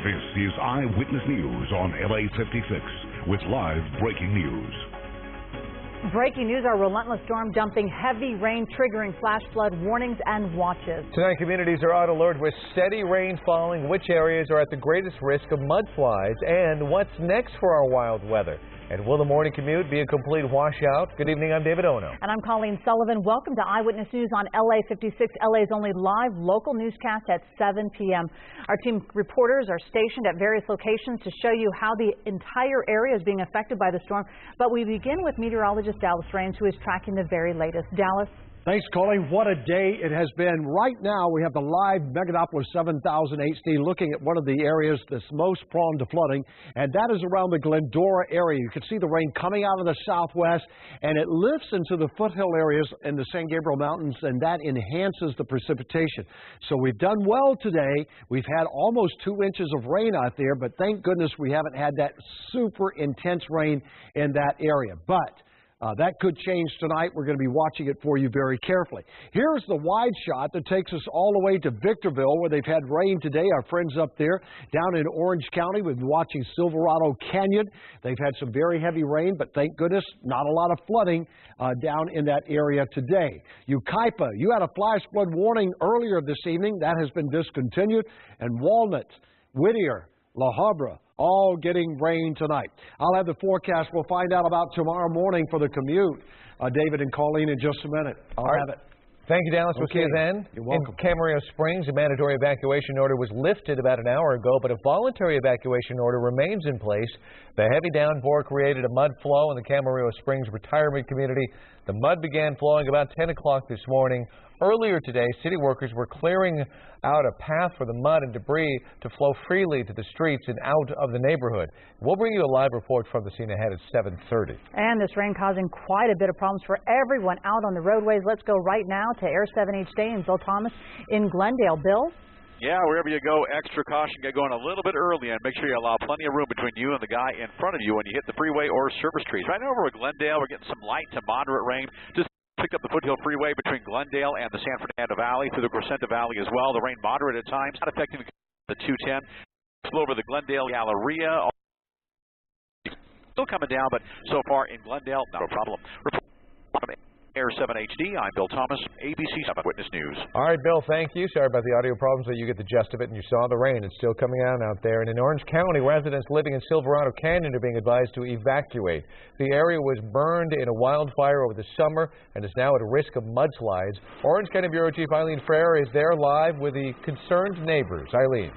This is Eyewitness News on LA56 with live breaking news. Breaking news, our relentless storm dumping heavy rain, triggering flash flood warnings and watches. Tonight, communities are on alert with steady rain falling. Which areas are at the greatest risk of mudslides? And what's next for our wild weather? And will the morning commute be a complete washout? Good evening, I'm David Ono. And I'm Colleen Sullivan. Welcome to Eyewitness News on LA56, LA's only live local newscast at 7 p.m. Our team reporters are stationed at various locations to show you how the entire area is being affected by the storm. But we begin with meteorologist Dallas Rains, who is tracking the very latest. Dallas? Thanks, Colleen. What a day it has been. Right now, we have the live Megalopolis 7000 HD looking at one of the areas that's most prone to flooding, and that is around the Glendora area. You can see the rain coming out of the southwest, and it lifts into the foothill areas in the San Gabriel Mountains, and that enhances the precipitation. So we've done well today. We've had almost 2 inches of rain out there, but thank goodness we haven't had that super intense rain in that area. But that could change tonight. We're going to be watching it for you very carefully. Here's the wide shot that takes us all the way to Victorville, where they've had rain today. Our friends up there down in Orange County, we've been watching Silverado Canyon. They've had some very heavy rain, but thank goodness not a lot of flooding down in that area today. Yucaipa, you had a flash flood warning earlier this evening. That has been discontinued. And Walnut, Whittier, La Habra, all getting rain tonight. I'll have the forecast. We'll find out about tomorrow morning for the commute. David and Colleen in just a minute. I'll have it. Thank you, Dallas. We'll see you then. You're welcome. In Camarillo Springs, a mandatory evacuation order was lifted about an hour ago, but a voluntary evacuation order remains in place. The heavy downpour created a mud flow in the Camarillo Springs retirement community. The mud began flowing about 10 o'clock this morning. Earlier today, city workers were clearing out a path for the mud and debris to flow freely to the streets and out of the neighborhood. We'll bring you a live report from the scene ahead at 7:30. And this rain causing quite a bit of problems for everyone out on the roadways. Let's go right now to Air 7 HD and Bill Thomas in Glendale. Bill? Yeah, wherever you go, extra caution. Get going a little bit early and make sure you allow plenty of room between you and the guy in front of you when you hit the freeway or service trees. Right now over at Glendale, we're getting some light to moderate rain. Just picked up the Foothill Freeway between Glendale and the San Fernando Valley, through the Crescenta Valley as well. The rain moderate at times, not affecting the 210. Flow over the Glendale Galleria. Still coming down, but so far in Glendale, not a problem. Air 7 HD, I'm Bill Thomas, ABC7 Witness News. All right, Bill, thank you. Sorry about the audio problems, but you get the gist of it, and you saw the rain. It's still coming out there. And in Orange County, residents living in Silverado Canyon are being advised to evacuate. The area was burned in a wildfire over the summer and is now at risk of mudslides. Orange County Bureau Chief Eileen Frere is there live with the concerned neighbors. Eileen.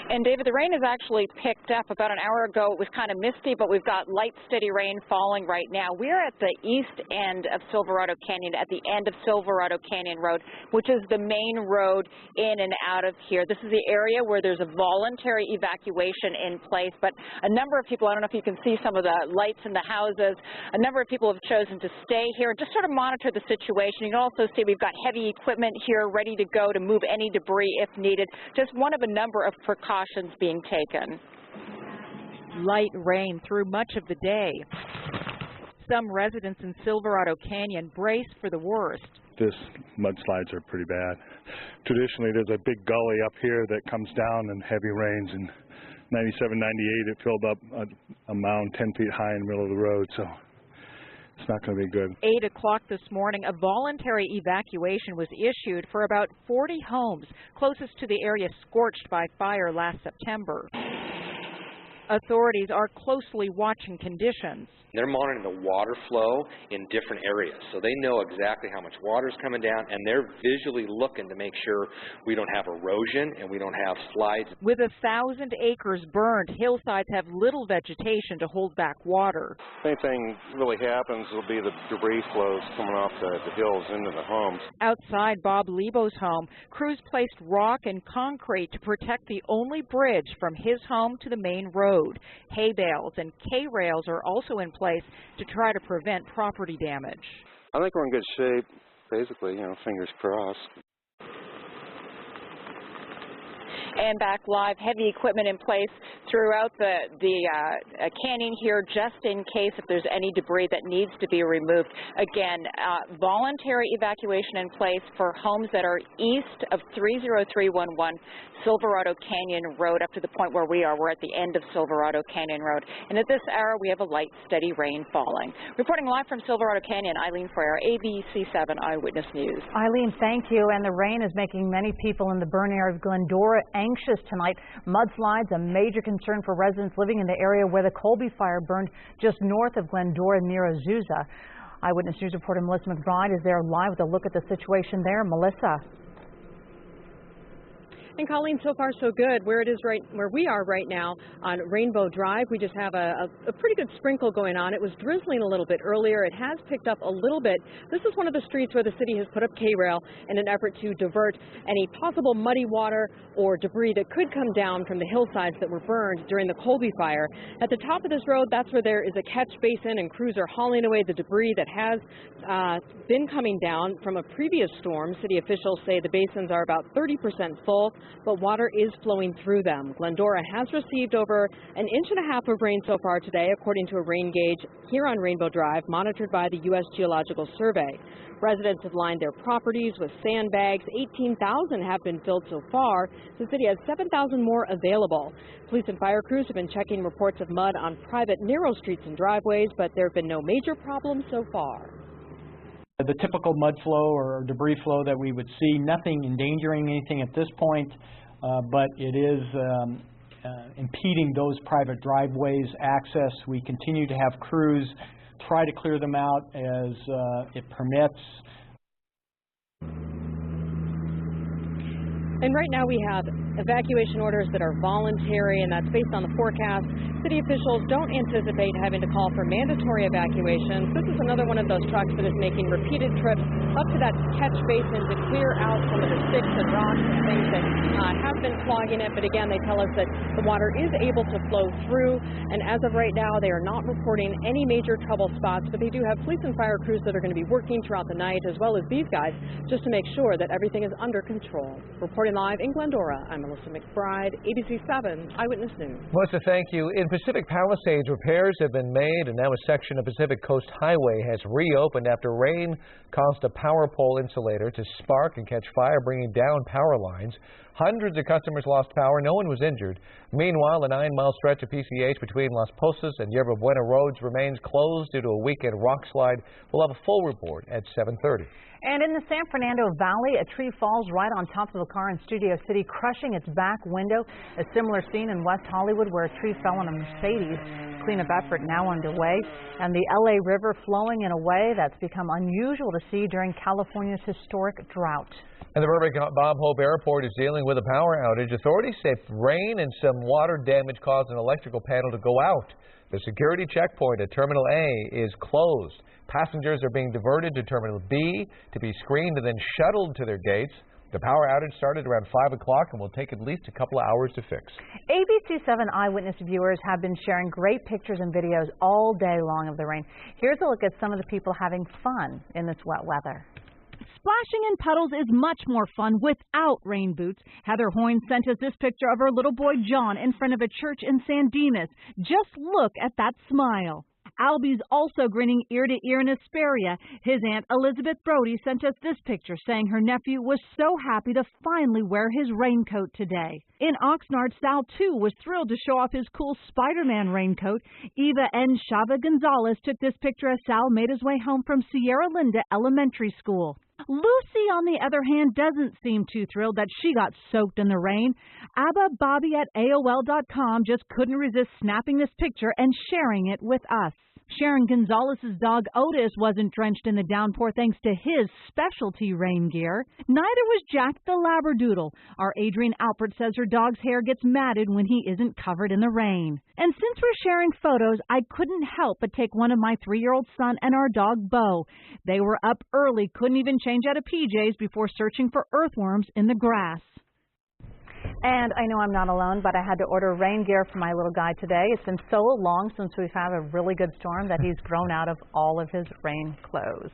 And, David, the rain has actually picked up. About an hour ago, it was kind of misty, but we've got light, steady rain falling right now. We're at the east end of Silverado Canyon, at the end of Silverado Canyon Road, which is the main road in and out of here. This is the area where there's a voluntary evacuation in place, but a number of people, I don't know if you can see some of the lights in the houses, a number of people have chosen to stay here and just sort of monitor the situation. You can also see we've got heavy equipment here ready to go to move any debris if needed. Just one of a number of precautions being taken. Light rain through much of the day. Some residents in Silverado Canyon brace for the worst. This mudslides are pretty bad. Traditionally, there's a big gully up here that comes down in heavy rains. In 97, 98, it filled up a mound 10 feet high in the middle of the road, so it's not going to be good. 8 o'clock this morning, a voluntary evacuation was issued for about 40 homes closest to the area scorched by fire last September. Authorities are closely watching conditions. They're monitoring the water flow in different areas, so they know exactly how much water is coming down, and they're visually looking to make sure we don't have erosion and we don't have slides. With 1,000 acres burned, hillsides have little vegetation to hold back water. If anything really happens, it'll be the debris flows coming off the hills into the homes. Outside Bob Lebo's home, crews placed rock and concrete to protect the only bridge from his home to the main road. Hay bales and K-rails are also in place to try to prevent property damage. I think we're in good shape, basically, fingers crossed. And back live, heavy equipment in place throughout the canyon here, just in case if there's any debris that needs to be removed. Again, voluntary evacuation in place for homes that are east of 30311 Silverado Canyon Road up to the point where we are. We're at the end of Silverado Canyon Road. And at this hour, we have a light, steady rain falling. Reporting live from Silverado Canyon, Eileen Frere, ABC7 Eyewitness News. Eileen, thank you. And the rain is making many people in the burn area of Glendora anxious tonight. Mudslides, a major concern for residents living in the area where the Colby fire burned just north of Glendora near Azusa. Eyewitness News reporter Melissa McBride is there live with a look at the situation there. Melissa. And Colleen, so far so good. Where we are right now on Rainbow Drive, we just have a pretty good sprinkle going on. It was drizzling a little bit earlier. It has picked up a little bit. This is one of the streets where the city has put up K-rail in an effort to divert any possible muddy water or debris that could come down from the hillsides that were burned during the Colby fire. At the top of this road, that's where there is a catch basin, and crews are hauling away the debris that has been coming down from a previous storm. City officials say the basins are about 30% full, but water is flowing through them. Glendora has received over 1.5 inches of rain so far today, according to a rain gauge here on Rainbow Drive, monitored by the U.S. Geological Survey. Residents have lined their properties with sandbags. 18,000 have been filled so far. The city has 7,000 more available. Police and fire crews have been checking reports of mud on private narrow streets and driveways, but there have been no major problems so far. The typical mud flow or debris flow that we would see, nothing endangering anything at this point, but it is impeding those private driveways access. We continue to have crews try to clear them out as it permits. And right now we have evacuation orders that are voluntary, and that's based on the forecast. City officials don't anticipate having to call for mandatory evacuations. This is another one of those trucks that is making repeated trips up to that catch basin to clear out some of the sticks and rocks and things that have been clogging it. But again, they tell us that the water is able to flow through, and as of right now, they are not reporting any major trouble spots, but they do have police and fire crews that are going to be working throughout the night, as well as these guys, just to make sure that everything is under control. Reporting live in Glendora, I'm Melissa McBride, ABC7 Eyewitness News. Melissa, thank you. In Pacific Palisades, repairs have been made, and now a section of Pacific Coast Highway has reopened after rain caused a power pole insulator to spark and catch fire, bringing down power lines. Hundreds of customers lost power. No one was injured. Meanwhile, the 9-mile stretch of PCH between Las Posas and Yerba Buena roads remains closed due to a weekend rock slide. We'll have a full report at 7:30. And in the San Fernando Valley, a tree falls right on top of a car in Studio City, crushing its back window. A similar scene in West Hollywood where a tree fell on a Mercedes. Cleanup effort now underway. And the LA River flowing in a way that's become unusual to see during California's historic drought. And the Burbank Bob Hope Airport is dealing with a power outage. Authorities say rain and some water damage caused an electrical panel to go out. The security checkpoint at Terminal A is closed. Passengers are being diverted to Terminal B to be screened and then shuttled to their gates. The power outage started around 5 o'clock and will take at least a couple of hours to fix. ABC7 Eyewitness viewers have been sharing great pictures and videos all day long of the rain. Here's a look at some of the people having fun in this wet weather. Splashing in puddles is much more fun without rain boots. Heather Hoyne sent us this picture of her little boy John in front of a church in San Dimas. Just look at that smile. Albie's also grinning ear to ear in Hesperia. His Aunt Elizabeth Brody sent us this picture saying her nephew was so happy to finally wear his raincoat today. In Oxnard, Sal too was thrilled to show off his cool Spider-Man raincoat. Eva N. Chava Gonzalez took this picture as Sal made his way home from Sierra Linda Elementary School. Lucy, on the other hand, doesn't seem too thrilled that she got soaked in the rain. Abba Bobby at AOL.com just couldn't resist snapping this picture and sharing it with us. Sharon Gonzalez's dog Otis wasn't drenched in the downpour thanks to his specialty rain gear. Neither was Jack the Labradoodle. Our Adrienne Alpert says her dog's hair gets matted when he isn't covered in the rain. And since we're sharing photos, I couldn't help but take one of my 3-year-old son and our dog Bo. They were up early, couldn't even change out of PJs before searching for earthworms in the grass. And I know I'm not alone, but I had to order rain gear for my little guy today. It's been so long since we've had a really good storm that he's grown out of all of his rain clothes.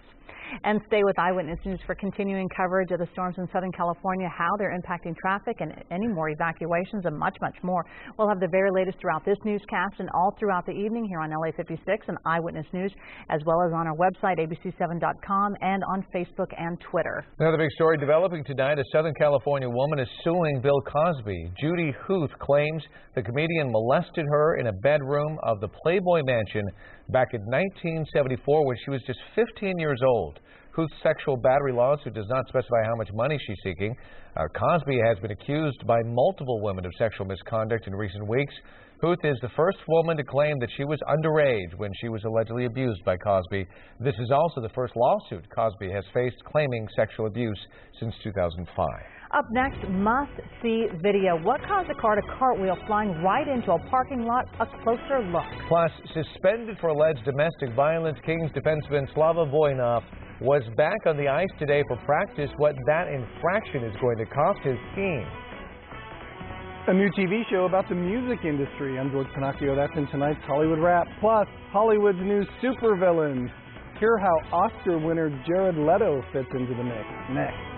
And stay with Eyewitness News for continuing coverage of the storms in Southern California, how they're impacting traffic and any more evacuations and much, much more. We'll have the very latest throughout this newscast and all throughout the evening here on LA56 and Eyewitness News, as well as on our website, ABC7.com, and on Facebook and Twitter. Another big story developing tonight. A Southern California woman is suing Bill Cosby. Judy Huth claims the comedian molested her in a bedroom of the Playboy Mansion back in 1974 when she was just 15 years old. Huth's sexual battery lawsuit does not specify how much money she's seeking. Cosby has been accused by multiple women of sexual misconduct in recent weeks. Huth is the first woman to claim that she was underage when she was allegedly abused by Cosby. This is also the first lawsuit Cosby has faced claiming sexual abuse since 2005. Up next, must-see video. What caused a car to cartwheel flying right into a parking lot? A closer look. Plus, suspended for alleged domestic violence, Kings defenseman Slava Voinov was back on the ice today for practice. What that infraction is going to cost his team. A new TV show about the music industry. I'm George Pinocchio. That's in tonight's Hollywood Wrap. Plus, Hollywood's new supervillain. Hear how Oscar winner Jared Leto fits into the mix. Next.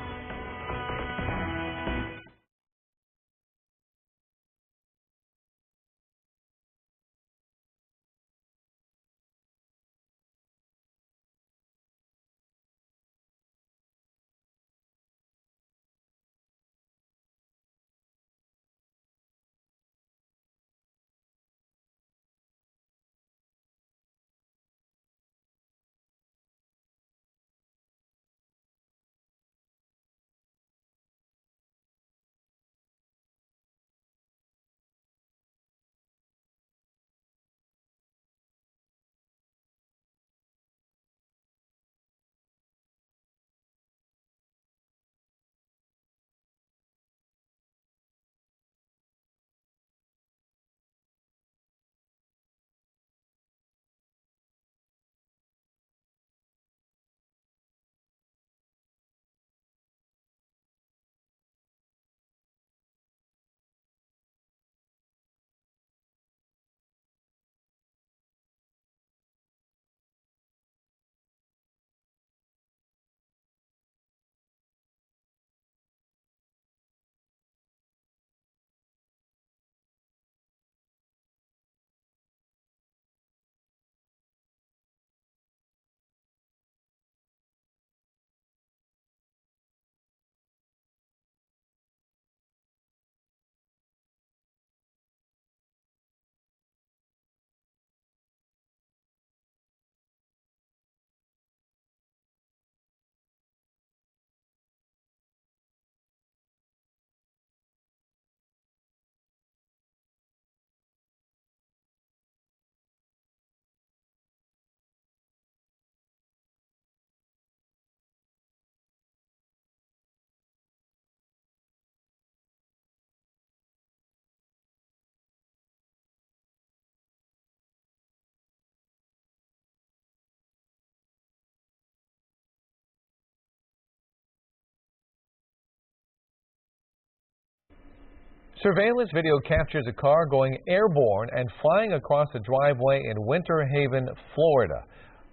Surveillance video captures a car going airborne and flying across a driveway in Winter Haven, Florida.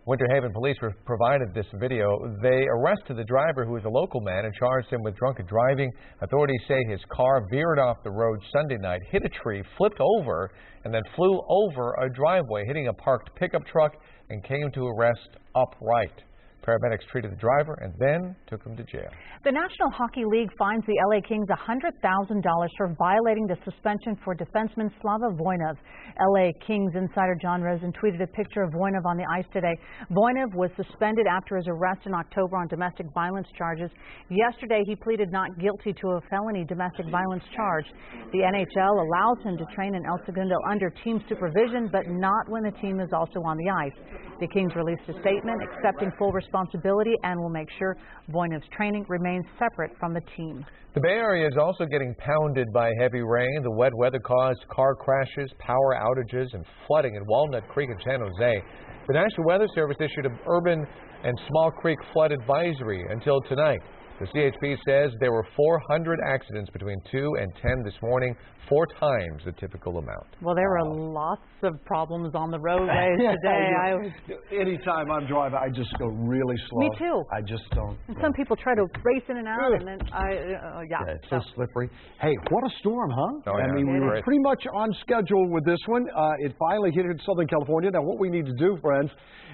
Winter Haven police provided this video. They arrested the driver, who is a local man, and charged him with drunken driving. Authorities say his car veered off the road Sunday night, hit a tree, flipped over, and then flew over a driveway, hitting a parked pickup truck, and came to a rest upright. Paramedics treated the driver and then took him to jail. The National Hockey League fines the LA Kings $100,000 for violating the suspension for defenseman Slava Voinov. LA Kings insider John Rosen tweeted a picture of Voinov on the ice today. Voinov was suspended after his arrest in October on domestic violence charges. Yesterday, he pleaded not guilty to a felony domestic violence charge. The NHL allows him to train in El Segundo under team supervision, but not when the team is also on the ice. The Kings released a statement accepting full responsibility and will make sure Voinov's training remains separate from the team. The Bay Area is also getting pounded by heavy rain. The wet weather caused car crashes, power outages, and flooding in Walnut Creek and San Jose. The National Weather Service issued an urban and small creek flood advisory until tonight. The CHP says there were 400 accidents between 2 and 10 this morning, 4 times the typical amount. Well, there were lots of problems on the roadways today. Anytime I'm driving, I just go really slow. Me too. I just don't. And some people try to race in and out, and then it's so slippery. Hey, what a storm, huh? Oh, yeah. I mean, we were pretty much on schedule with this one. It finally hit Southern California. Now, what we need to do, friends,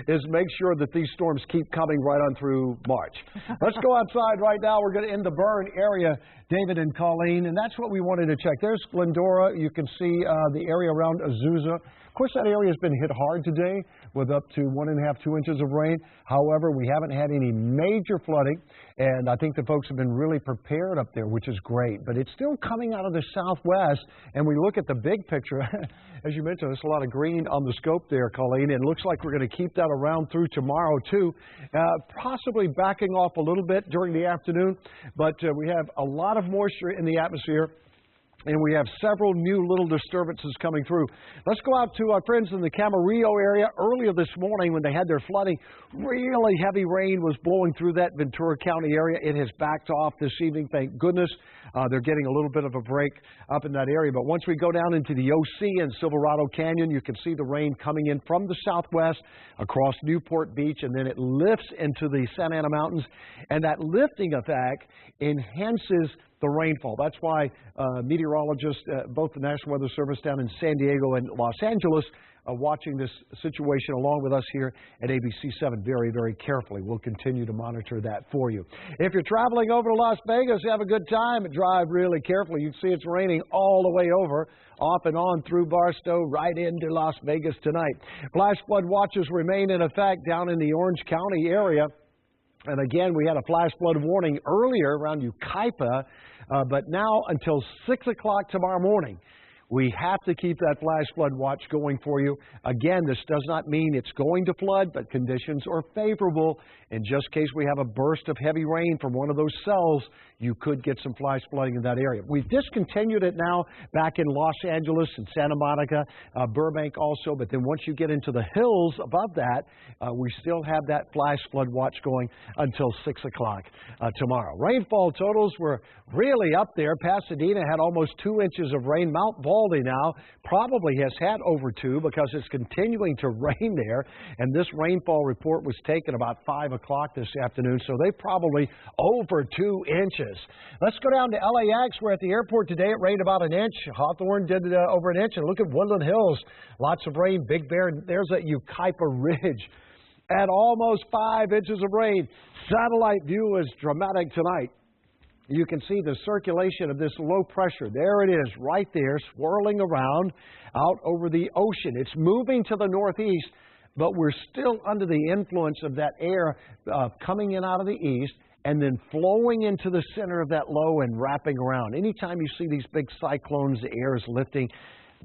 is make sure that these storms keep coming right on through March. Let's go outside right now. We're going to end the burn area, David and Colleen, and that's what we wanted to check. There's Glendora. You can see the area around Azusa. Of course, that area has been hit hard today with up to 1.5 to 2 inches of rain. However, we haven't had any major flooding, and I think the folks have been really prepared up there, which is great. But it's still coming out of the southwest, and we look at the big picture. As you mentioned, there's a lot of green on the scope there, Colleen, and it looks like we're going to keep that around through tomorrow, too. Possibly backing off a little bit during the afternoon, but we have a lot of moisture in the atmosphere. And we have several new little disturbances coming through. Let's go out to our friends in the Camarillo area. Earlier this morning when they had their flooding, really heavy rain was blowing through that Ventura County area. It has backed off this evening, thank goodness. They're getting a little bit of a break up in that area. But once we go down into the OC and Silverado Canyon, you can see the rain coming in from the southwest across Newport Beach, and then it lifts into the Santa Ana Mountains. And that lifting effect enhances the rainfall. That's why meteorologists, both the National Weather Service down in San Diego and Los Angeles, are watching this situation along with us here at ABC7 very, very carefully. We'll continue to monitor that for you. If you're traveling over to Las Vegas, have a good time and drive really carefully. You can see it's raining all the way over, off and on through Barstow, right into Las Vegas tonight. Flash flood watches remain in effect down in the Orange County area. And again, we had a flash flood warning earlier around Yucaipa, but now until 6 o'clock tomorrow morning, we have to keep that flash flood watch going for you. Again, this does not mean it's going to flood, but conditions are favorable. In just case we have a burst of heavy rain from one of those cells, you could get some flash flooding in that area. We've discontinued it now back in Los Angeles and Santa Monica, Burbank also, but then once you get into the hills above that, we still have that flash flood watch going until 6 o'clock tomorrow. Rainfall totals were really up there. Pasadena had almost 2 inches of rain. Mount Baldy now probably has had over 2 because it's continuing to rain there, and this rainfall report was taken about 5 o'clock this afternoon, so they probably over 2 inches. Let's go down to LAX. We're at the airport today. It rained about 1 inch. Hawthorne did over 1 inch, and look at Woodland Hills. Lots of rain. Big Bear, there's that Yucaipa Ridge at almost 5 inches of rain. Satellite view is dramatic tonight. You can see the circulation of this low pressure. There it is, right there, swirling around out over the ocean. It's moving to the northeast, but we're still under the influence of that air coming in out of the east and then flowing into the center of that low and wrapping around. Anytime you see these big cyclones, the air is lifting.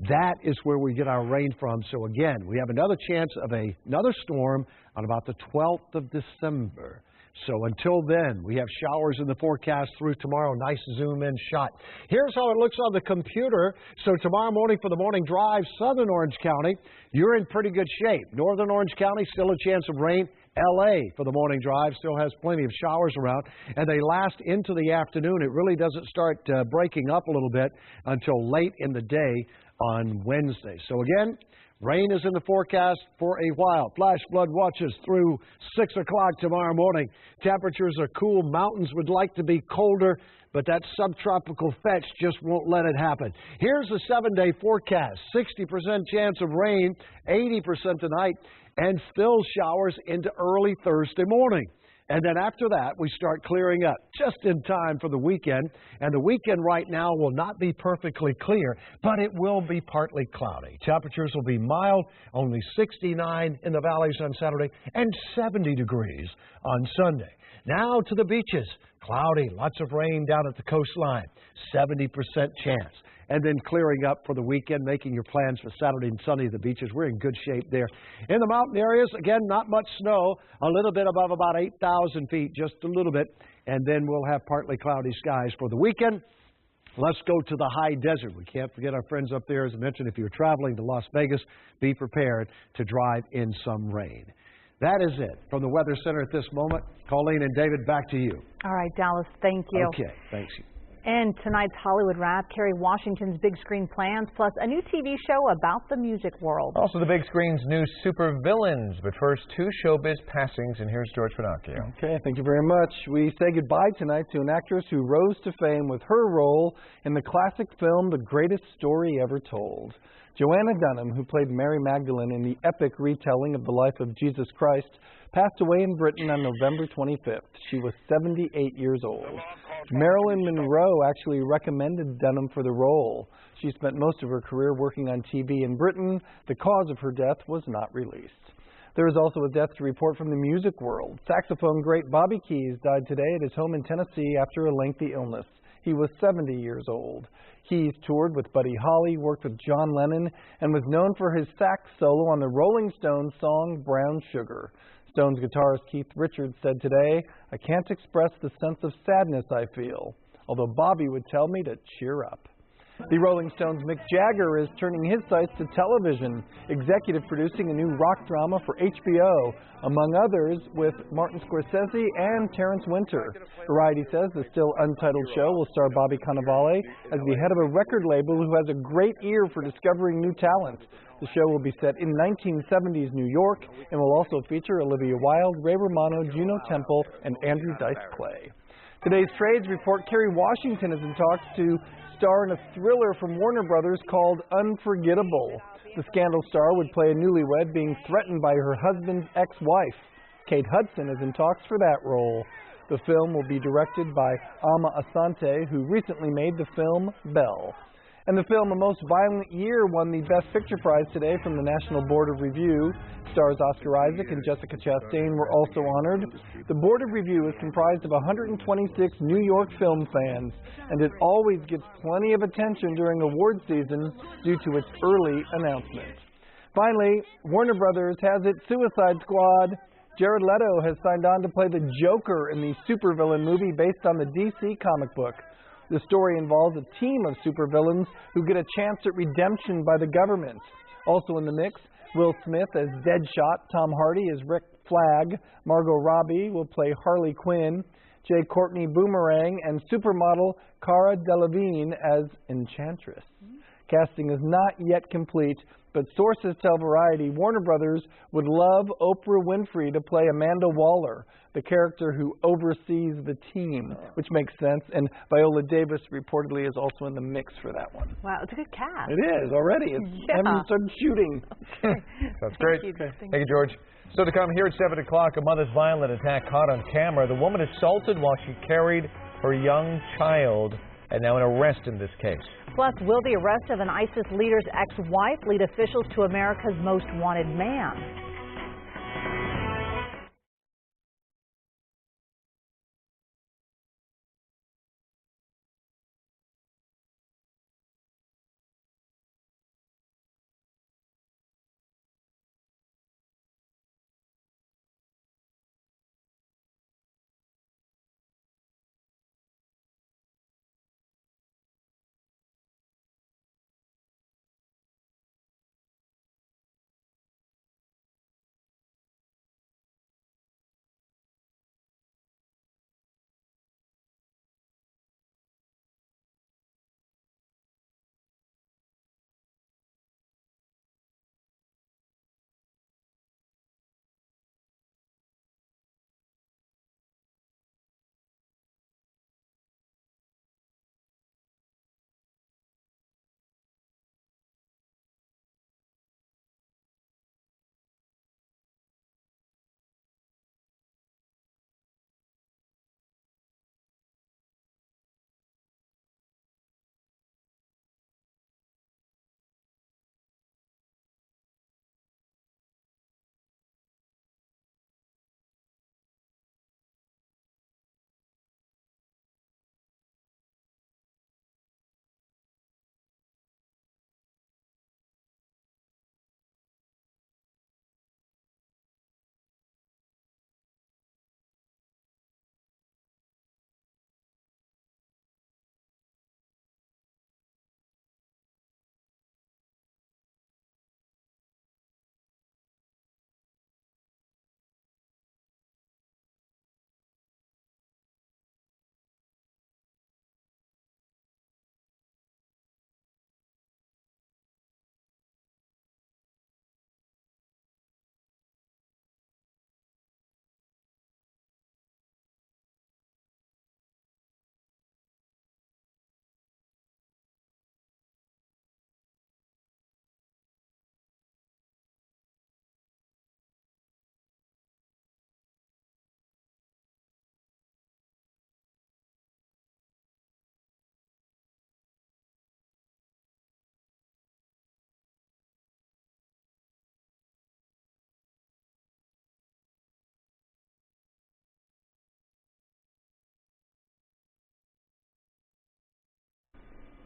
That is where we get our rain from. So again, we have another chance of another storm on about the 12th of December. So until then, we have showers in the forecast through tomorrow. Nice zoom-in shot. Here's how it looks on the computer. So tomorrow morning for the morning drive, southern Orange County, you're in pretty good shape. Northern Orange County, still a chance of rain. LA for the morning drive still has plenty of showers around, and they last into the afternoon. It really doesn't start breaking up a little bit until late in the day on Wednesday. So again, rain is in the forecast for a while. Flash flood watches through 6 o'clock tomorrow morning. Temperatures are cool. Mountains would like to be colder, but that subtropical fetch just won't let it happen. Here's the 7-day forecast. 60% chance of rain, 80% tonight, and still showers into early Thursday morning. And then after that, we start clearing up just in time for the weekend. And the weekend right now will not be perfectly clear, but it will be partly cloudy. Temperatures will be mild, only 69 in the valleys on Saturday and 70 degrees on Sunday. Now to the beaches. Cloudy, lots of rain down at the coastline, 70% chance. And then clearing up for the weekend, making your plans for Saturday and Sunday at the beaches. We're in good shape there. In the mountain areas, again, not much snow, a little bit above about 8,000 feet, just a little bit. And then we'll have partly cloudy skies for the weekend. Let's go to the high desert. We can't forget our friends up there. As I mentioned, if you're traveling to Las Vegas, be prepared to drive in some rain. That is it. From the Weather Center at this moment, Colleen and David, back to you. All right, Dallas, thank you. Okay, thanks. And tonight's Hollywood Wrap, Kerry Washington's big screen plans, plus a new TV show about the music world. Also the big screen's new super villains. But first, 2 showbiz passings, and here's George Pinocchio. Okay, thank you very much. We say goodbye tonight to an actress who rose to fame with her role in the classic film The Greatest Story Ever Told. Joanna Dunham, who played Mary Magdalene in the epic retelling of the life of Jesus Christ, passed away in Britain on November 25th. She was 78 years old. Marilyn Monroe actually recommended Dunham for the role. She spent most of her career working on TV in Britain. The cause of her death was not released. There is also a death to report from the music world. Saxophone great Bobby Keys died today at his home in Tennessee after a lengthy illness. He was 70 years old. Keys toured with Buddy Holly, worked with John Lennon, and was known for his sax solo on the Rolling Stones song Brown Sugar. Stones guitarist Keith Richards said today, "I can't express the sense of sadness I feel, although Bobby would tell me to cheer up." The Rolling Stones' Mick Jagger is turning his sights to television, executive producing a new rock drama for HBO, among others with Martin Scorsese and Terrence Winter. Variety says the still untitled show will star Bobby Cannavale as the head of a record label who has a great ear for discovering new talent. The show will be set in 1970s New York and will also feature Olivia Wilde, Ray Romano, Juno Temple, and Andrew Dice Clay. Today's trades report Kerry Washington is in talks to star in a thriller from Warner Brothers called Unforgettable. The Scandal star would play a newlywed being threatened by her husband's ex-wife. Kate Hudson is in talks for that role. The film will be directed by Ama Asante, who recently made the film Belle. And the film A Most Violent Year won the Best Picture prize today from the National Board of Review. Stars Oscar Isaac and Jessica Chastain were also honored. The Board of Review is comprised of 126 New York film fans, and it always gets plenty of attention during award season due to its early announcement. Finally, Warner Brothers has its Suicide Squad. Jared Leto has signed on to play the Joker in the supervillain movie based on the DC comic book. The story involves a team of supervillains who get a chance at redemption by the government. Also in the mix, Will Smith as Deadshot, Tom Hardy as Rick Flag, Margot Robbie will play Harley Quinn, Jay Courtney Boomerang, and supermodel Cara Delevingne as Enchantress. Casting is not yet complete, but sources tell Variety Warner Brothers would love Oprah Winfrey to play Amanda Waller, the character who oversees the team, which makes sense. And Viola Davis reportedly is also in the mix for that one. Wow, it's a good cast. It is already. It's haven't started shooting. That's great. Thank you, George. So to come here at 7 o'clock, a mother's violent attack caught on camera. The woman assaulted while she carried her young child, and now an arrest in this case. Plus, will the arrest of an ISIS leader's ex-wife lead officials to America's most wanted man?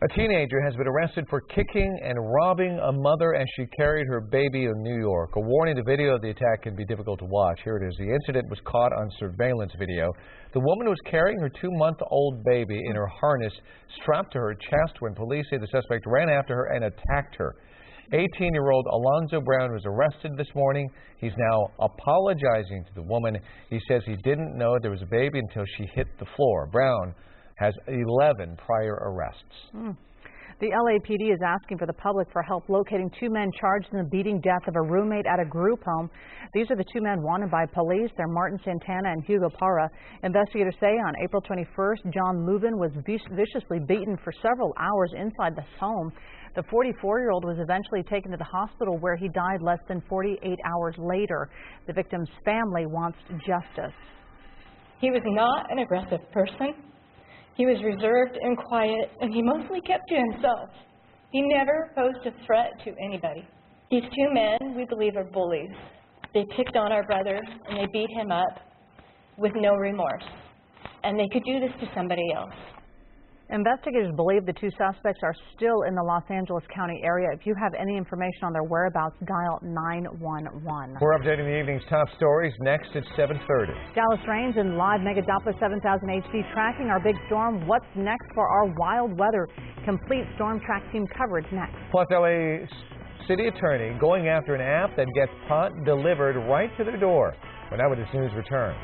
A teenager has been arrested for kicking and robbing a mother as she carried her baby in New York. A warning, the video of the attack can be difficult to watch. Here it is. The incident was caught on surveillance video. The woman was carrying her 2-month-old baby in her harness strapped to her chest when police say the suspect ran after her and attacked her. 18-year-old Alonzo Brown was arrested this morning. He's now apologizing to the woman. He says he didn't know there was a baby until she hit the floor. Brown has 11 prior arrests. The LAPD is asking for the public for help locating 2 men charged in the beating death of a roommate at a group home. These are the 2 men wanted by police. They're Martin Santana and Hugo Parra. Investigators say on April 21st, John Lubin was viciously beaten for several hours inside this home. The 44-year-old was eventually taken to the hospital where he died less than 48 hours later. The victim's family wants justice. He was not an aggressive person. He was reserved and quiet, and he mostly kept to himself. He never posed a threat to anybody. These 2 men, we believe, are bullies. They picked on our brother, and they beat him up with no remorse. And they could do this to somebody else. Investigators believe the 2 suspects are still in the Los Angeles County area. If you have any information on their whereabouts, dial 911. We're updating the evening's top stories next at 7:30. Dallas Rains and live Megadoppler 7000 HD tracking our big storm. What's next for our wild weather? Complete storm track team coverage next. Plus, LA City Attorney going after an app that gets pot delivered right to their door. When Eyewitness News returns.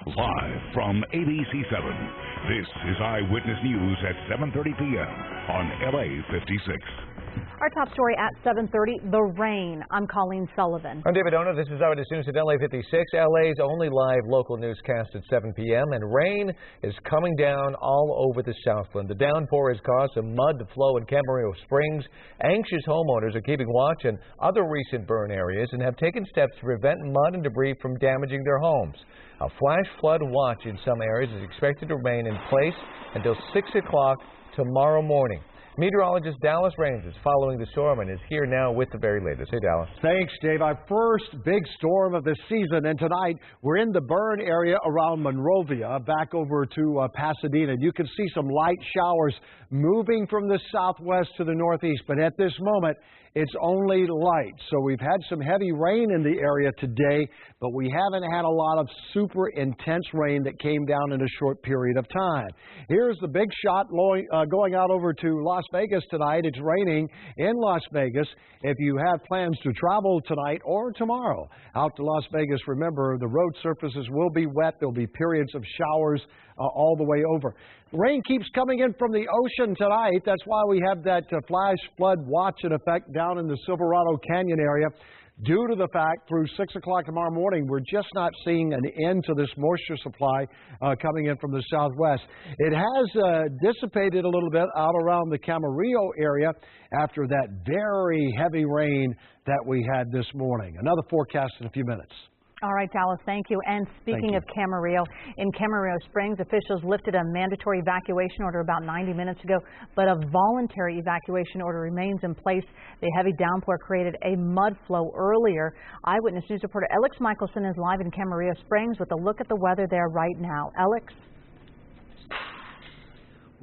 Live from ABC7, this is Eyewitness News at 7:30 p.m. on LA56. Our top story at 7:30, the rain. I'm Colleen Sullivan. I'm David Ona. This is Eyewitness News at LA56, LA's only live local newscast at 7 p.m. And rain is coming down all over the Southland. The downpour has caused a mud flow in Camarillo Springs. Anxious homeowners are keeping watch in other recent burn areas and have taken steps to prevent mud and debris from damaging their homes. A flash flood watch in some areas is expected to remain in place until 6 o'clock tomorrow morning. Meteorologist Dallas Raines is following the storm and is here now with the very latest. Hey, Dallas. Thanks, Dave. Our first big storm of the season, and tonight we're in the burn area around Monrovia, back over to Pasadena. You can see some light showers moving from the southwest to the northeast, but at this moment, it's only light. So we've had some heavy rain in the area today, but we haven't had a lot of super intense rain that came down in a short period of time. Here's the big shot going out over to Las Vegas tonight. It's raining in Las Vegas. If you have plans to travel tonight or tomorrow out to Las Vegas, remember the road surfaces will be wet. There'll be periods of showers all the way over. Rain keeps coming in from the ocean tonight. That's why we have that flash flood watch in effect down in the Silverado Canyon area. Due to the fact through 6 o'clock tomorrow morning, we're just not seeing an end to this moisture supply coming in from the southwest. It has dissipated a little bit out around the Camarillo area after that very heavy rain that we had this morning. Another forecast in a few minutes. All right, Dallas, thank you. And speaking of Camarillo, in Camarillo Springs, officials lifted a mandatory evacuation order about 90 minutes ago, but a voluntary evacuation order remains in place. The heavy downpour created a mud flow earlier. Eyewitness News reporter Alex Michelson is live in Camarillo Springs with a look at the weather there right now. Alex?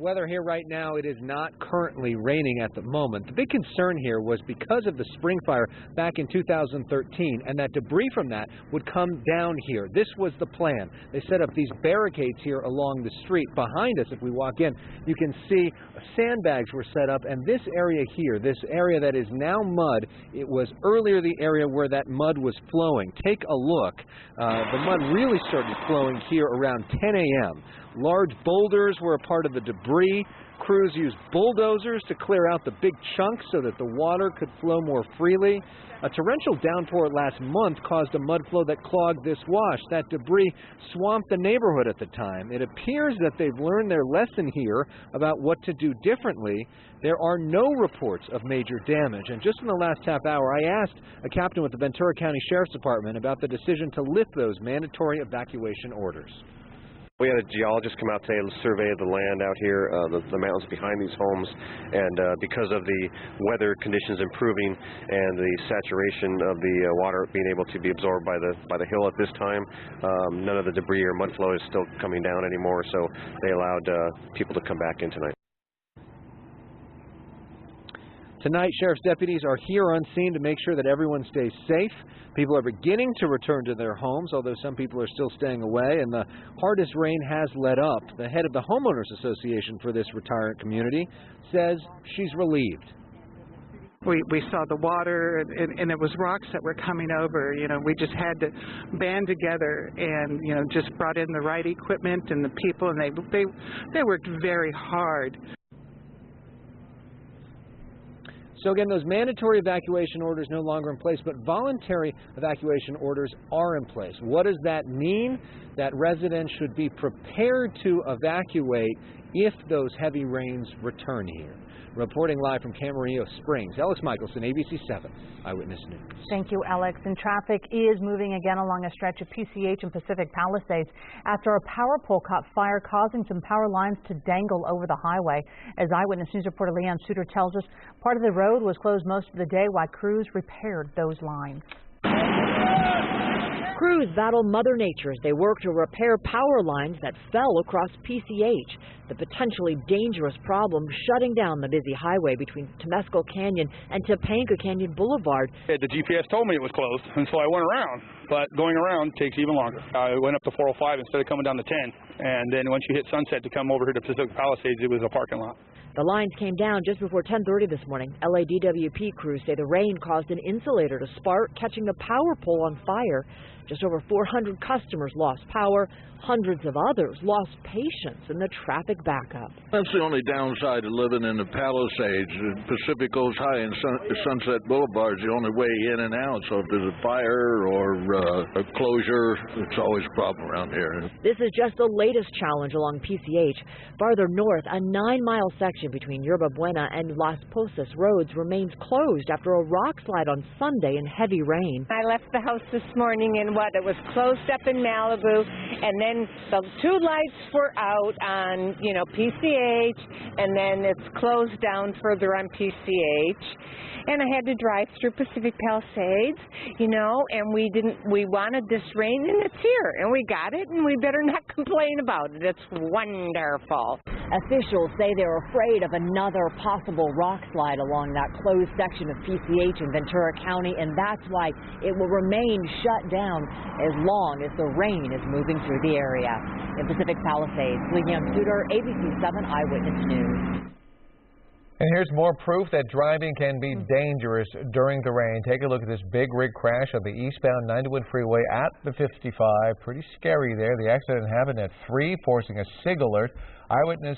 Weather here right now, it is not currently raining at the moment. The big concern here was because of the spring fire back in 2013, and that debris from that would come down here. This was the plan. They set up these barricades here along the street. Behind us, if we walk in, you can see sandbags were set up, and this area here, this area that is now mud, it was earlier the area where that mud was flowing. Take a look. The mud really started flowing here around 10 a.m. Large boulders were a part of the debris. Crews used bulldozers to clear out the big chunks so that the water could flow more freely. A torrential downpour last month caused a mud flow that clogged this wash. That debris swamped the neighborhood at the time. It appears that they've learned their lesson here about what to do differently. There are no reports of major damage. And just in the last half hour, I asked a captain with the Ventura County Sheriff's Department about the decision to lift those mandatory evacuation orders. We had a geologist come out today and survey the land out here, the mountains behind these homes, and because of the weather conditions improving and the saturation of the water being able to be absorbed by the hill at this time, none of the debris or mud flow is still coming down anymore, so they allowed people to come back in tonight. Tonight, sheriff's deputies are here on scene to make sure that everyone stays safe. People are beginning to return to their homes, although some people are still staying away, and the hardest rain has let up. The head of the Homeowners Association for this retirement community says she's relieved. We saw the water, and it was rocks that were coming over. You know, we just had to band together and, you know, just brought in the right equipment and the people, and they worked very hard. So again, those mandatory evacuation orders no longer in place, but voluntary evacuation orders are in place. What does that mean? That residents should be prepared to evacuate if those heavy rains return here. Reporting live from Camarillo Springs, Alex Michelson, ABC7 Eyewitness News. Thank you, Alex. And traffic is moving again along a stretch of PCH and Pacific Palisades after a power pole caught fire, causing some power lines to dangle over the highway. As Eyewitness News reporter Leanne Suter tells us, part of the road was closed most of the day while crews repaired those lines. Crews battle Mother Nature as they work to repair power lines that fell across PCH. The potentially dangerous problem shutting down the busy highway between Temescal Canyon and Topanga Canyon Boulevard. The GPS told me it was closed, and so I went around. But going around takes even longer. I went up to 405 instead of coming down to 10. And then once you hit Sunset to come over here to Pacific Palisades, it was a parking lot. The lines came down just before 10:30 this morning. LADWP crews say the rain caused an insulator to spark, catching the power pole on fire. Just over 400 customers lost power. Hundreds of others lost patience in the traffic backup. That's the only downside of living in the Palisades. Pacific goes high and Sunset Boulevard is the only way in and out. So if there's a fire or a closure, it's always a problem around here. This is just the latest challenge along PCH. Farther north, a 9-mile section between Yerba Buena and Las Posas roads remains closed after a rock slide on Sunday in heavy rain. I left the house this morning and it was closed up in Malibu, and then the 2 lights were out on, PCH, and then it's closed down further on PCH. And I had to drive through Pacific Palisades, and we wanted this rain, and it's here, and we got it, and we better not complain about it. It's wonderful. Officials say they're afraid of another possible rock slide along that closed section of PCH in Ventura County, and that's why it will remain shut down as long as the rain is moving through the area. In Pacific Palisades, Lee Young-Suter, ABC7 Eyewitness News. And here's more proof that driving can be dangerous during the rain. Take a look at this big rig crash on the eastbound 91 freeway at the 55. Pretty scary there. The accident happened at 3, forcing a SIG alert. Eyewitness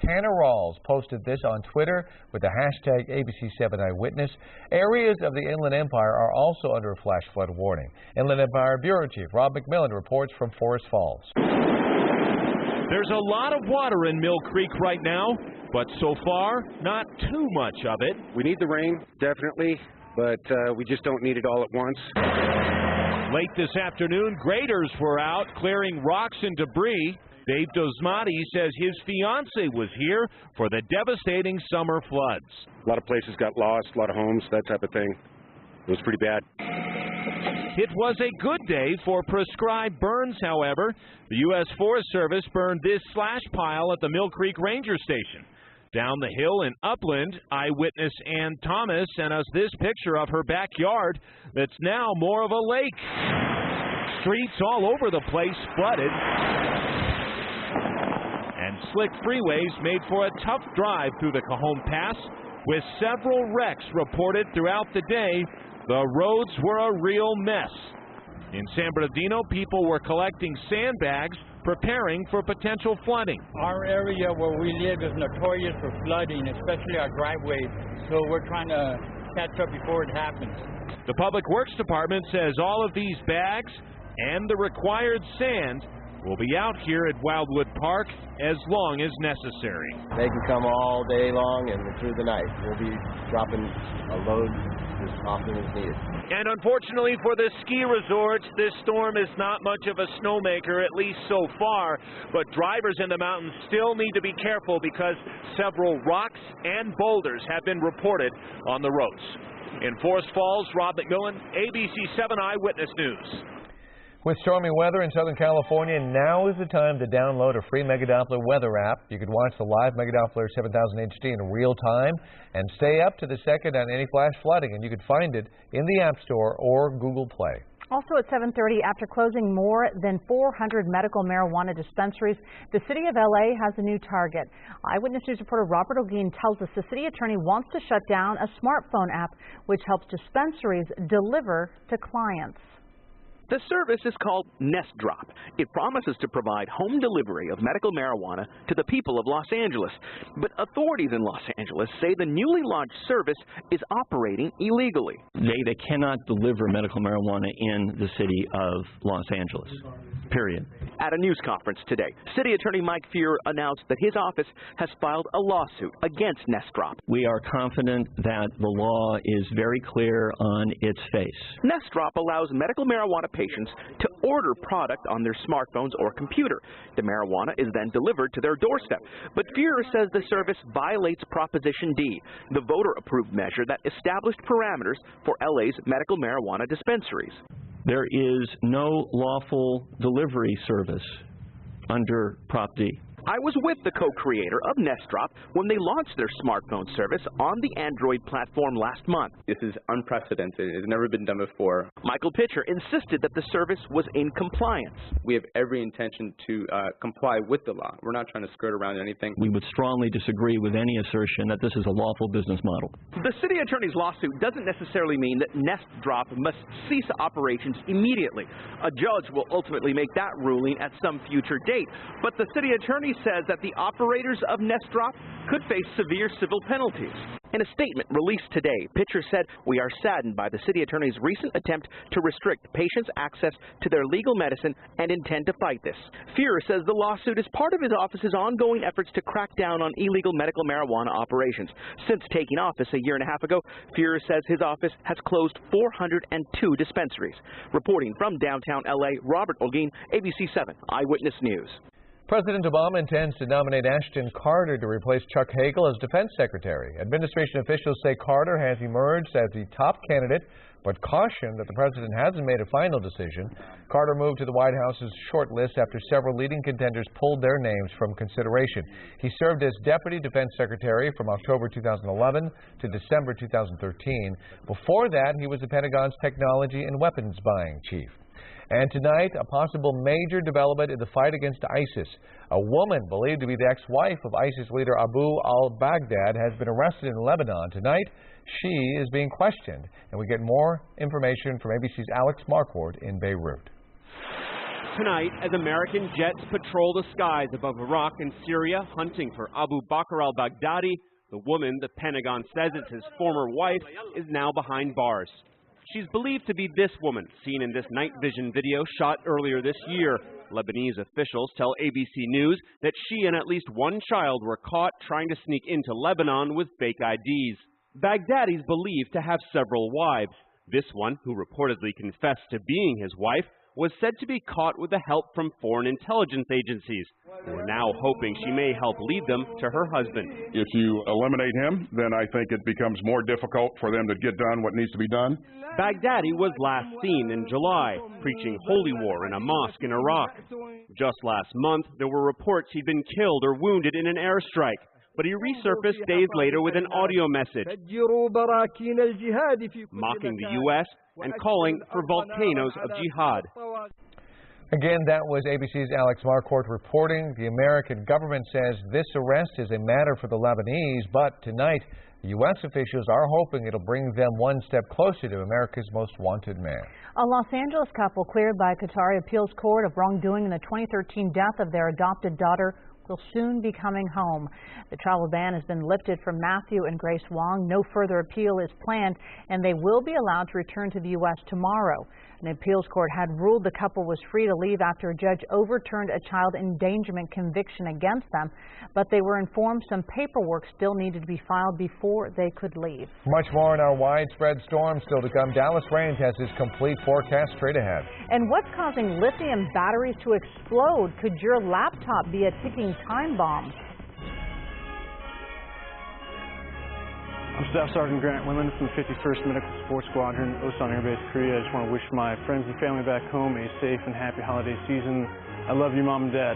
Tanner Rawls posted this on Twitter with the hashtag ABC7 Eyewitness. Areas of the Inland Empire are also under a flash flood warning. Inland Empire Bureau Chief Rob McMillan reports from Forest Falls. There's a lot of water in Mill Creek right now, but so far, not too much of it. We need the rain, definitely, but we just don't need it all at once. Late this afternoon, graders were out clearing rocks and debris. Dave Dosmati says his fiancée was here for the devastating summer floods. A lot of places got lost, a lot of homes, that type of thing. It was pretty bad. It was a good day for prescribed burns, however. The U.S. Forest Service burned this slash pile at the Mill Creek Ranger Station. Down the hill in Upland, Eyewitness Ann Thomas sent us this picture of her backyard that's now more of a lake. Streets all over the place flooded, and slick freeways made for a tough drive through the Cajon Pass, with several wrecks reported throughout the day. The roads were a real mess. In San Bernardino, people were collecting sandbags, preparing for potential flooding. Our area where we live is notorious for flooding, especially our driveways, so we're trying to catch up before it happens. The Public Works Department says all of these bags and the required sand will be out here at Wildwood Park as long as necessary. They can come all day long and through the night. We'll be dropping a load as often as needed. And unfortunately for the ski resorts, this storm is not much of a snowmaker, at least so far. But drivers in the mountains still need to be careful because several rocks and boulders have been reported on the roads. In Forest Falls, Rob McMillan, ABC7 Eyewitness News. With stormy weather in Southern California, now is the time to download a free Megadoppler weather app. You can watch the live Megadoppler 7000 HD in real time and stay up to the second on any flash flooding, and you can find it in the App Store or Google Play. Also at 7:30, after closing more than 400 medical marijuana dispensaries, the city of LA has a new target. Eyewitness News reporter Robert O'Gean tells us the city attorney wants to shut down a smartphone app which helps dispensaries deliver to clients. The service is called Nest Drop. It promises to provide home delivery of medical marijuana to the people of Los Angeles. But authorities in Los Angeles say the newly launched service is operating illegally. They cannot deliver medical marijuana in the city of Los Angeles, period. At a news conference today, City Attorney Mike Fuhrer announced that his office has filed a lawsuit against Nest Drop. We are confident that the law is very clear on its face. Nest Drop allows medical marijuana patients to order product on their smartphones or computer. The marijuana is then delivered to their doorstep. But Fuhrer says the service violates Proposition D, the voter-approved measure that established parameters for LA's medical marijuana dispensaries. There is no lawful delivery service under Prop D. I was with the co-creator of Nest Drop when they launched their smartphone service on the Android platform last month. This is unprecedented. It's never been done before. Michael Pitcher insisted that the service was in compliance. We have every intention to comply with the law. We're not trying to skirt around anything. We would strongly disagree with any assertion that this is a lawful business model. The city attorney's lawsuit doesn't necessarily mean that Nest Drop must cease operations immediately. A judge will ultimately make that ruling at some future date. But the city attorney says that the operators of Nest Drop could face severe civil penalties. In a statement released today, Pitcher said, "We are saddened by the city attorney's recent attempt to restrict patients' access to their legal medicine and intend to fight this." Fuhrer says the lawsuit is part of his office's ongoing efforts to crack down on illegal medical marijuana operations. Since taking office a year and a half ago, Fuhrer says his office has closed 402 dispensaries. Reporting from downtown LA, Robert Olguin, ABC7 Eyewitness News. President Obama intends to nominate Ashton Carter to replace Chuck Hagel as defense secretary. Administration officials say Carter has emerged as the top candidate, but caution that the president hasn't made a final decision. Carter moved to the White House's short list after several leading contenders pulled their names from consideration. He served as deputy defense secretary from October 2011 to December 2013. Before that, he was the Pentagon's technology and weapons buying chief. And tonight, a possible major development in the fight against ISIS. A woman believed to be the ex-wife of ISIS leader Abu al-Baghdad has been arrested in Lebanon. Tonight, she is being questioned. And we get more information from ABC's Alex Marquardt in Beirut. Tonight, as American jets patrol the skies above Iraq and Syria, hunting for Abu Bakr al-Baghdadi, the woman the Pentagon says is his former wife is now behind bars. She's believed to be this woman, seen in this night vision video shot earlier this year. Lebanese officials tell ABC News that she and at least one child were caught trying to sneak into Lebanon with fake IDs. Baghdadi's believed to have several wives. This one, who reportedly confessed to being his wife, was said to be caught with the help from foreign intelligence agencies, who are now hoping she may help lead them to her husband. If you eliminate him, then I think it becomes more difficult for them to get done what needs to be done. Baghdadi was last seen in July, preaching holy war in a mosque in Iraq. Just last month, there were reports he'd been killed or wounded in an airstrike, but he resurfaced days later with an audio message mocking the U.S. and calling for volcanoes of jihad. Again, that was ABC's Alex Marquardt reporting. The American government says this arrest is a matter for the Lebanese, but tonight, U.S. officials are hoping it'll bring them one step closer to America's most wanted man. A Los Angeles couple cleared by a Qatari appeals court of wrongdoing in the 2013 death of their adopted daughter will soon be coming home. The travel ban has been lifted from Matthew and Grace Wong. No further appeal is planned, and they will be allowed to return to the U.S. tomorrow. An appeals court had ruled the couple was free to leave after a judge overturned a child endangerment conviction against them, but they were informed some paperwork still needed to be filed before they could leave. Much more on our widespread storm still to come. Dallas Range has his complete forecast straight ahead. And what's causing lithium batteries to explode? Could your laptop be a ticking time bomb? I'm Staff Sergeant Grant Women from the 51st Medical Support Squadron, Osan Air Base, Korea. I just want to wish my friends and family back home a safe and happy holiday season. I love you, Mom and Dad.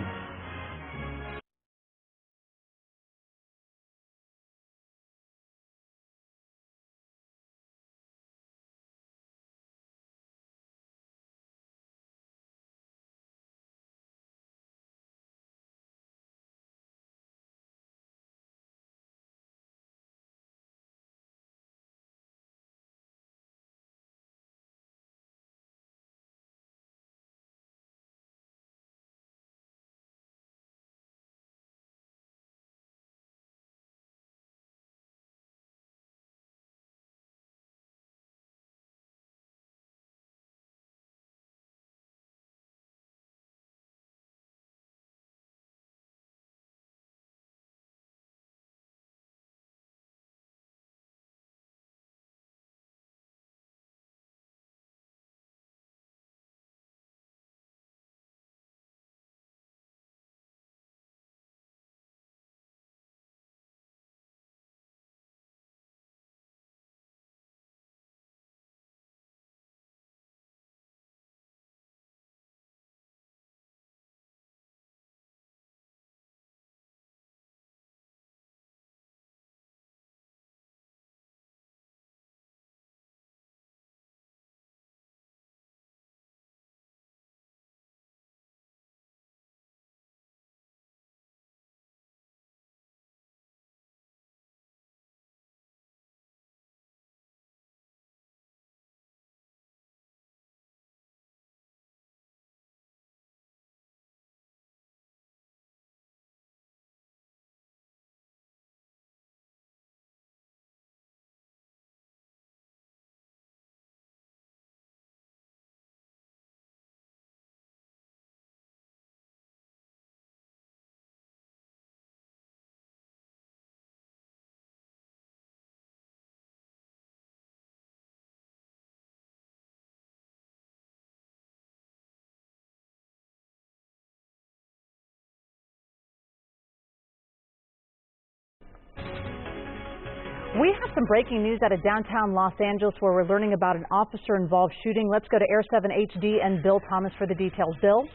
We have some breaking news out of downtown Los Angeles where we're learning about an officer-involved shooting. Let's go to Air 7 HD and Bill Thomas for the details. Bill?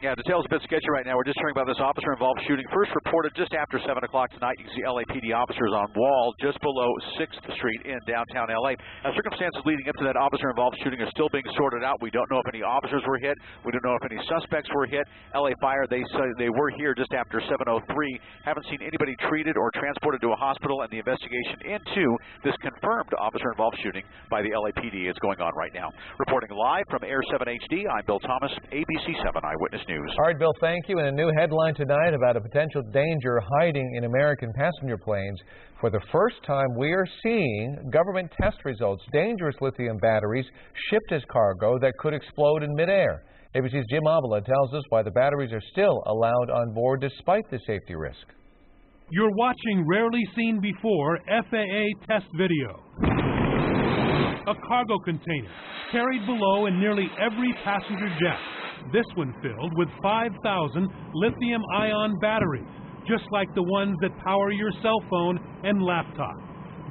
Yeah, details a bit sketchy right now. We're just hearing about this officer-involved shooting. First reported just after 7 o'clock tonight. You can see LAPD officers on wall just below 6th Street in downtown LA. Now, circumstances leading up to that officer-involved shooting are still being sorted out. We don't know if any officers were hit. We don't know if any suspects were hit. LA Fire, they say they were here just after 7:03. Haven't seen anybody treated or transported to a hospital, and the investigation into this confirmed officer-involved shooting by the LAPD is going on right now. Reporting live from Air 7 HD, I'm Bill Thomas, ABC7 Eyewitness News. All right, Bill, thank you. And a new headline tonight about a potential danger hiding in American passenger planes. For the first time, we are seeing government test results, dangerous lithium batteries shipped as cargo that could explode in midair. ABC's Jim Avila tells us why the batteries are still allowed on board despite the safety risk. You're watching rarely seen before FAA test video. A cargo container carried below in nearly every passenger jet. This one filled with 5,000 lithium-ion batteries, just like the ones that power your cell phone and laptop.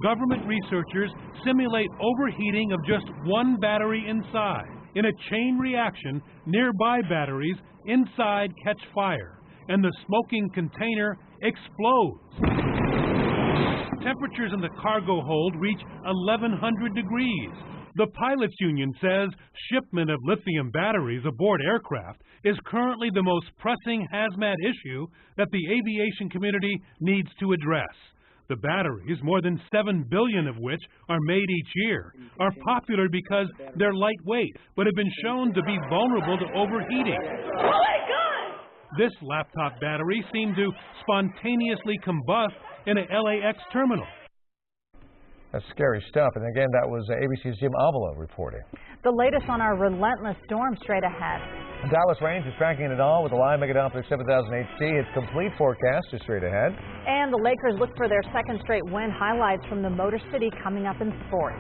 Government researchers simulate overheating of just one battery inside. In a chain reaction, nearby batteries inside catch fire, and the smoking container explodes. Temperatures in the cargo hold reach 1,100 degrees. The pilots' union says shipment of lithium batteries aboard aircraft is currently the most pressing hazmat issue that the aviation community needs to address. The batteries, more than 7 billion of which are made each year, are popular because they're lightweight, but have been shown to be vulnerable to overheating. Oh my God! This laptop battery seemed to spontaneously combust in an LAX terminal. That's scary stuff. And again, that was ABC's Jim Avila reporting. The latest on our relentless storm straight ahead. Dallas Range is tracking it all with a live Megadoppler 7000 HD. Its complete forecast is straight ahead. And the Lakers look for their second straight win. Highlights from the Motor City coming up in sports.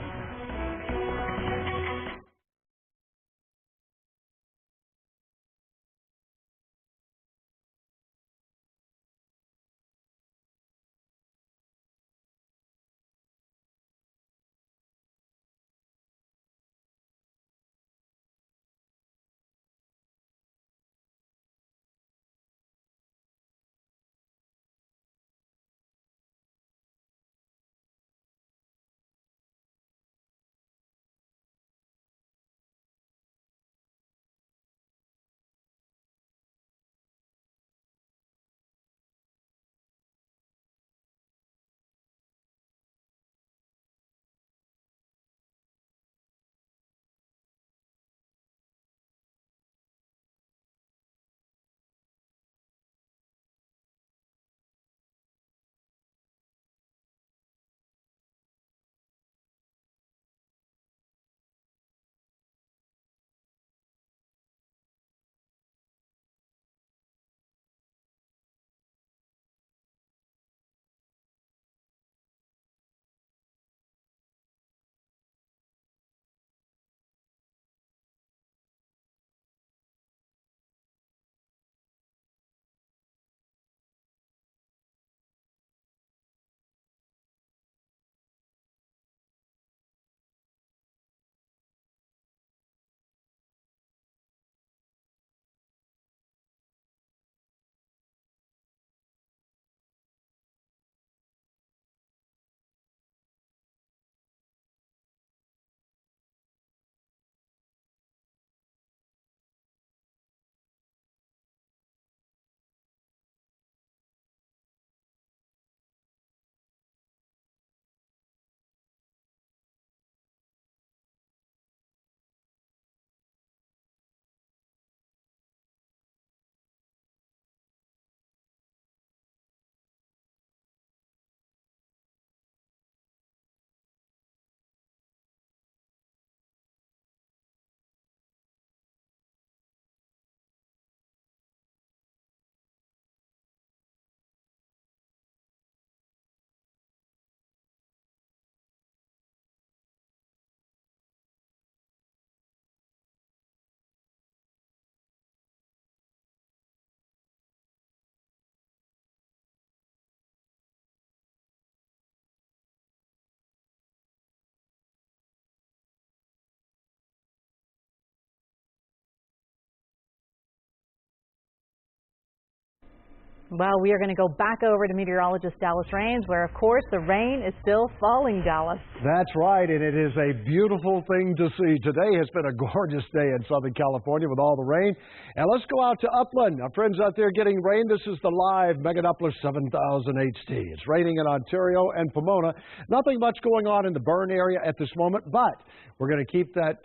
Well, we are going to go back over to meteorologist Dallas Raines, where, of course, the rain is still falling, Dallas. That's right, and it is a beautiful thing to see. Today has been a gorgeous day in Southern California with all the rain. And let's go out to Upland. Our friends out there getting rain. This is the live Megadoppler 7000 HT. It's raining in Ontario and Pomona. Nothing much going on in the burn area at this moment, but we're going to keep that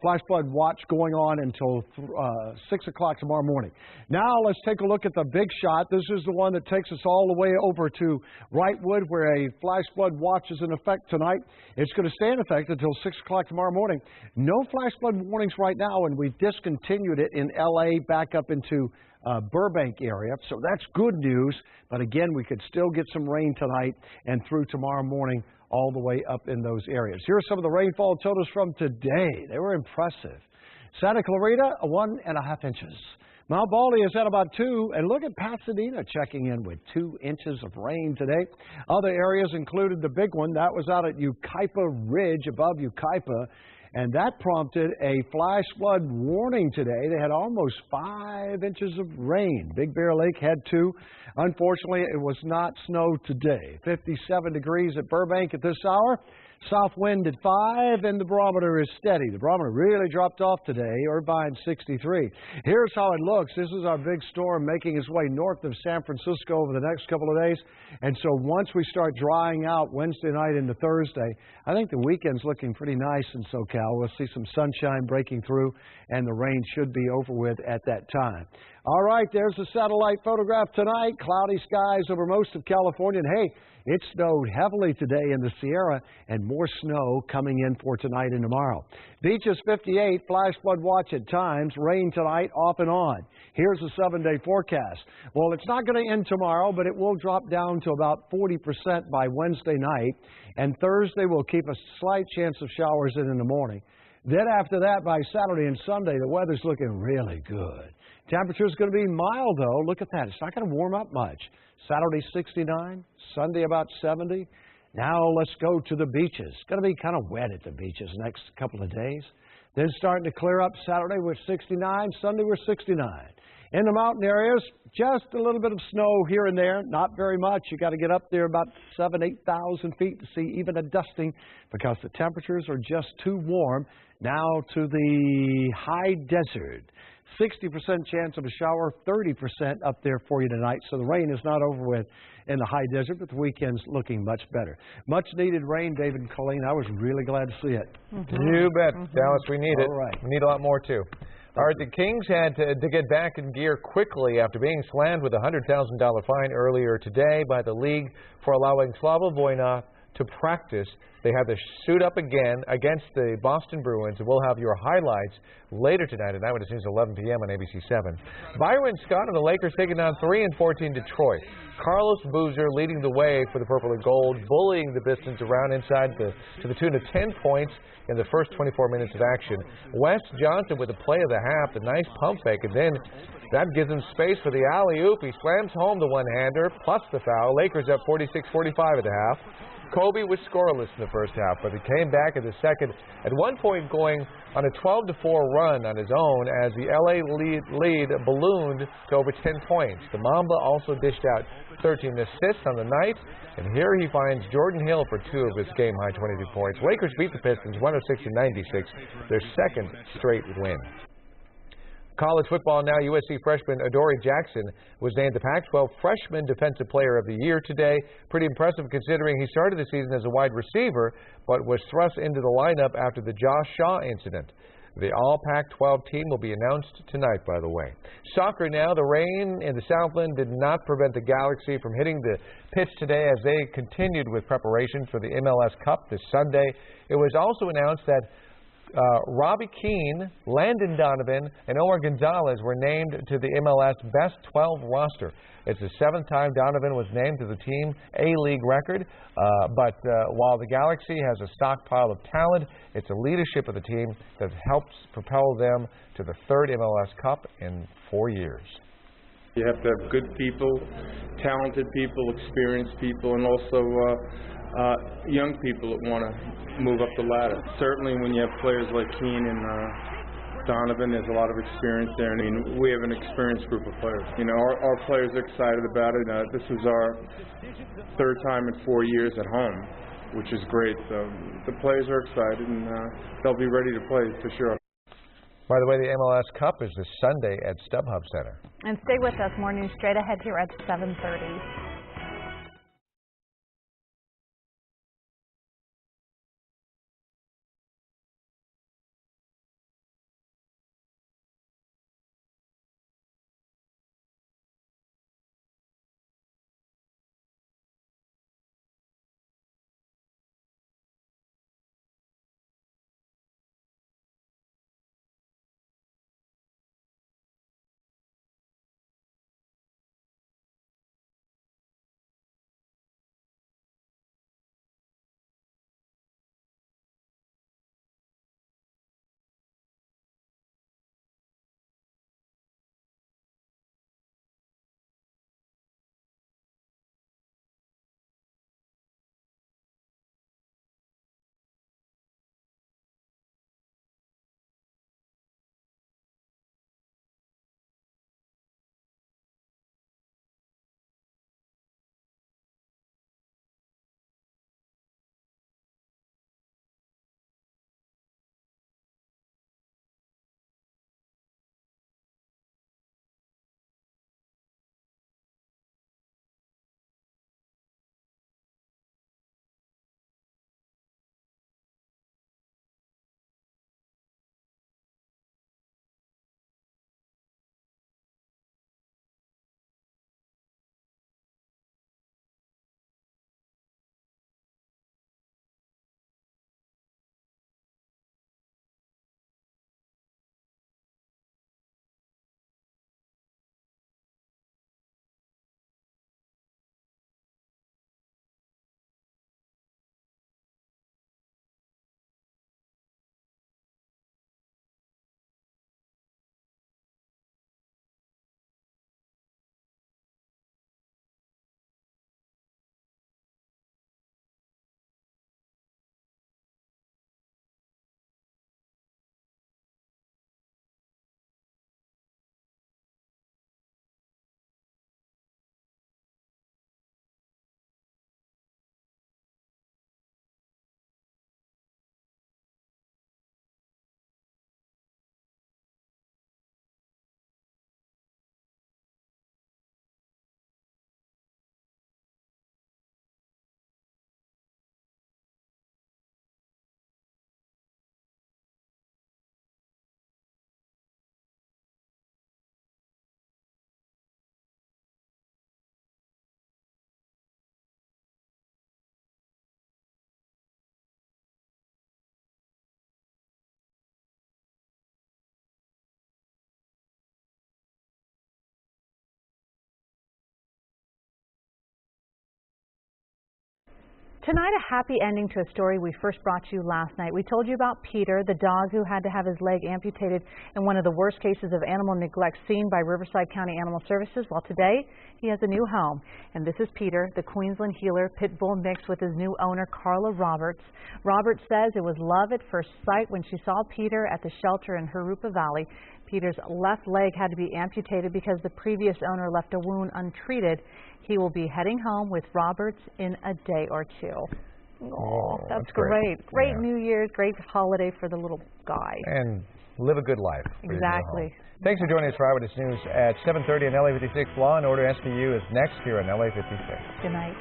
flash flood watch going on until 6 o'clock tomorrow morning. Now let's take a look at the big shot. This is the one that takes us all the way over to Wrightwood, where a flash flood watch is in effect tonight. It's going to stay in effect until 6 o'clock tomorrow morning. No flash flood warnings right now, and we've discontinued it in LA back up into Burbank area, so that's good news. But again, we could still get some rain tonight and through tomorrow morning all the way up in those areas. Here are some of the rainfall totals from today. They were impressive. Santa Clarita, 1.5 inches. Mount Baldy is at about 2, and look at Pasadena checking in with 2 inches of rain today. Other areas included the big one. That was out at Yucaipa Ridge above Yucaipa, and that prompted a flash flood warning today. They had almost 5 inches of rain. Big Bear Lake had 2. Unfortunately, it was not snow today. 57 degrees at Burbank at this hour. South wind at 5, and the barometer is steady. The barometer really dropped off today. Irvine 63. Here's how it looks. This is our big storm making its way north of San Francisco over the next couple of days. And so once we start drying out Wednesday night into Thursday, I think the weekend's looking pretty nice in SoCal. We'll see some sunshine breaking through, and the rain should be over with at that time. All right, there's a satellite photograph tonight. Cloudy skies over most of California. And hey, it snowed heavily today in the Sierra, and more snow coming in for tonight and tomorrow. Beaches 58, flash flood watch at times. Rain tonight off and on. Here's a 7-day forecast. Well, it's not going to end tomorrow, but it will drop down to about 40% by Wednesday night. And Thursday will keep a slight chance of showers in the morning. Then after that, by Saturday and Sunday, the weather's looking really good. Temperature's going to be mild, though. Look at that. It's not going to warm up much. Saturday, 69. Sunday, about 70. Now let's go to the beaches. It's going to be kind of wet at the beaches next couple of days. Then starting to clear up Saturday, we're 69. Sunday, we're 69. In the mountain areas, just a little bit of snow here and there. Not very much. You got to get up there about 7,000 to 8,000 feet to see even a dusting because the temperatures are just too warm. Now to the high desert. 60% chance of a shower, 30% up there for you tonight. So the rain is not over with in the high desert, but the weekend's looking much better. Much needed rain, David and Colleen. I was really glad to see it. You bet, Dallas. We need it. All right. We need a lot more, too. All right, the Kings had to get back in gear quickly after being slammed with a $100,000 fine earlier today by the league for allowing Slava Voinov to practice. They have to suit up again against the Boston Bruins, and we'll have your highlights later tonight at Eyewitness News 11 p.m. on ABC7. Byron Scott and the Lakers taking down 3-14 Detroit. Carlos Boozer leading the way for the Purple and Gold, bullying the Pistons around inside to the tune of 10 points in the first 24 minutes of action. Wes Johnson with the play of the half, the nice pump fake, and then that gives him space for the alley-oop. He slams home the one-hander, plus the foul. Lakers up 46-45 at the half. Kobe was scoreless in the first half, but he came back in the second, at one point going on a 12-4 run on his own as the LA lead ballooned to over 10 points. The Mamba also dished out 13 assists on the night, and here he finds Jordan Hill for 2 of his game-high 22 points. Lakers beat the Pistons 106-96, their second straight win. College football now, USC freshman Adoree Jackson was named the Pac-12 Freshman Defensive Player of the Year today. Pretty impressive considering he started the season as a wide receiver, but was thrust into the lineup after the Josh Shaw incident. The All-Pac-12 team will be announced tonight, by the way. Soccer now, the rain in the Southland did not prevent the Galaxy from hitting the pitch today as they continued with preparations for the MLS Cup this Sunday. It was also announced that Robbie Keane, Landon Donovan, and Omar Gonzalez were named to the MLS Best 12 roster. It's the 7th time Donovan was named to the team A-League record. But while the Galaxy has a stockpile of talent, it's the leadership of the team that helps propel them to the 3rd MLS Cup in 4 years. You have to have good people, talented people, experienced people, and also young people that want to move up the ladder. Certainly when you have players like Keane and Donovan has a lot of experience there. I mean, we have an experienced group of players. You know, our players are excited about it. This is our third time in 4 years at home, which is great. So the players are excited, and they'll be ready to play for sure. By the way, the MLS Cup is this Sunday at StubHub Center. And stay with us. More news straight ahead here at 7:30. Tonight, a happy ending to a story we first brought you last night. We told you about Peter, the dog who had to have his leg amputated in one of the worst cases of animal neglect seen by Riverside County Animal Services. Well, today, he has a new home. And this is Peter, the Queensland Heeler Pit Bull mix with his new owner, Carla Roberts. Roberts says it was love at first sight when she saw Peter at the shelter in Harupa Valley. Peter's left leg had to be amputated because the previous owner left a wound untreated. He will be heading home with Roberts in a day or two. Oh, that's great. Great New Year's, great holiday for the little guy. And live a good life. Exactly. Thanks for joining us for Eyewitness News at 7:30 on LA56. Law and Order SVU is next here on LA56. Good night.